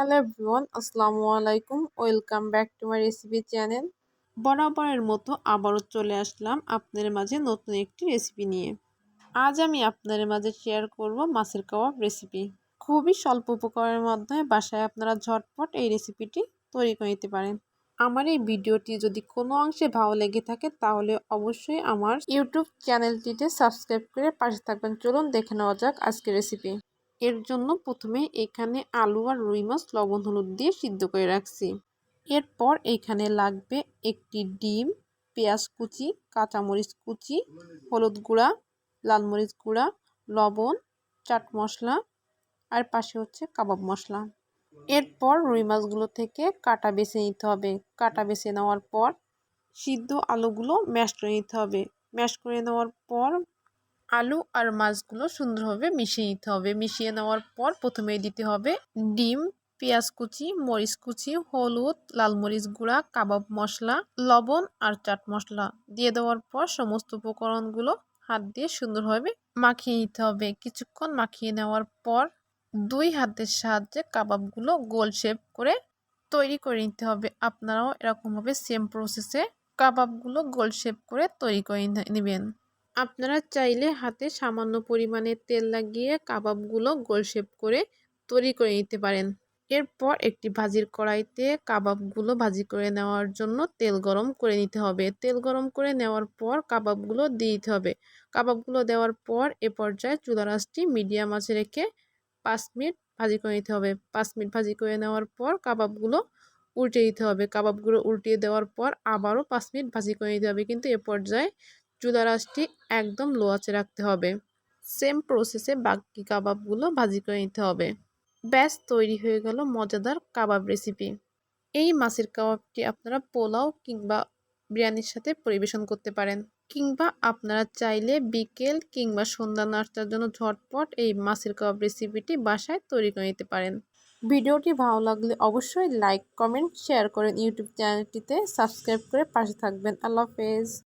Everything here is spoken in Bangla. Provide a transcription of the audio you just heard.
হ্যালো এভরিওয়ান, আসসালামু আলাইকুম। Welcome back to my recipe channel. বরাবরের মতো আবারও চলে আসলাম আপনাদের মাঝে নতুন একটি রেসিপি নিয়ে। আজ আমি আপনাদের মাঝে শেয়ার করব মাছের কাবাব রেসিপি। খুবই স্বল্প উপকরণের মাধ্যমে বাসায় আপনারা ঝটপট এই রেসিপিটি তৈরি করে নিতে পারেন। আমার এই ভিডিওটি যদি কোনো অংশে ভালো লেগে থাকে তাহলে অবশ্যই আমার ইউটিউব চ্যানেলটিতে সাবস্ক্রাইব করে পাশে থাকবেন। চলুন দেখে নেওয়া যাক আজকের রেসিপি। এর জন্য প্রথমে এখানে আলু আর রুই মাছ লবণ হলুদ দিয়ে সিদ্ধ করে রাখছি। এরপর এখানে লাগবে একটি ডিম, পেঁয়াজ কুচি, কাঁচামরিচ কুচি, হলুদ গুঁড়া, লাল মরিচ গুঁড়া, লবণ, চাট মশলা আর পাশে হচ্ছে কাবাব মশলা। এরপর রুই মাছগুলো থেকে কাটা বেছে নিতে হবে। কাটা বেছে নেওয়ার পর সিদ্ধ আলুগুলো ম্যাশ করে নিতে হবে। ম্যাশ করে নেওয়ার পর আলু আর মাছগুলো সুন্দরভাবে মিশিয়ে নিতে হবে। মিশিয়ে নেওয়ার পর প্রথমে দিতে হবে ডিম, পেঁয়াজ কুচি, মরিচ কুচি, হলুদ, লাল মরিচ গুঁড়া, কাবাব মশলা, লবণ আর চাট মশলা দিয়ে দেওয়ার পর সমস্ত উপকরণগুলো হাত দিয়ে সুন্দরভাবে মাখিয়ে নিতে হবে। কিছুক্ষণ মাখিয়ে নেওয়ার পর দুই হাতের সাহায্যে কাবাবগুলো গোল শেপ করে তৈরি করে নিতে হবে। আপনারাও এরকমভাবে সেম প্রসেসে কাবাবগুলো গোল শেপ করে তৈরি করে নেবেন। আপনারা চাইলে হাতে সামান্য পরিমাণে তেল লাগিয়ে কাবাবগুলো গোল শেপ করে তৈরি করে নিতে পারেন। এরপর একটি ভাজির কড়াইতে কাবাবগুলো ভাজি করে নেওয়ার জন্য তেল গরম করে নিতে হবে। তেল গরম করে নেওয়ার পর কাবাবগুলো দিয়ে দিতে হবে। কাবাবগুলো দেওয়ার পর এ পর্যায়ে চুলার আঁচটি মিডিয়াম আঁচে রেখে 5 মিনিট ভাজি করে নিতে হবে। 5 মিনিট ভাজি করে নেওয়ার পর কাবাবগুলো উল্টে দিতে হবে। কাবাবগুলো উল্টিয়ে দেওয়ার পর আবারও 5 মিনিট ভাজি করে নিতে হবে, কিন্তু এ পর্যায়ে চুলার আঁচটি একদম লো আঁচে রাখতে হবে। সেম প্রসেসে বাকি কাবাবগুলো ভাজি করে নিতে হবে। ব্যাস তৈরি হয়ে গেল মজাদার কাবাব রেসিপি। এই মাছের কাবাবটি আপনারা পোলাও কিংবা বিরিয়ানির সাথে পরিবেশন করতে পারেন, কিংবা আপনারা চাইলে বিকেল কিংবা সন্ধ্যা নাস্তার জন্য ঝটপট এই মাছের কাবাব রেসিপিটি বাসায় তৈরি করে নিতে পারেন। ভিডিওটি ভালো লাগলে অবশ্যই লাইক, কমেন্ট, শেয়ার করেন। ইউটিউব চ্যানেলটিতে সাবস্ক্রাইব করে পাশে থাকবেন। আল্লাহ হাফেজ।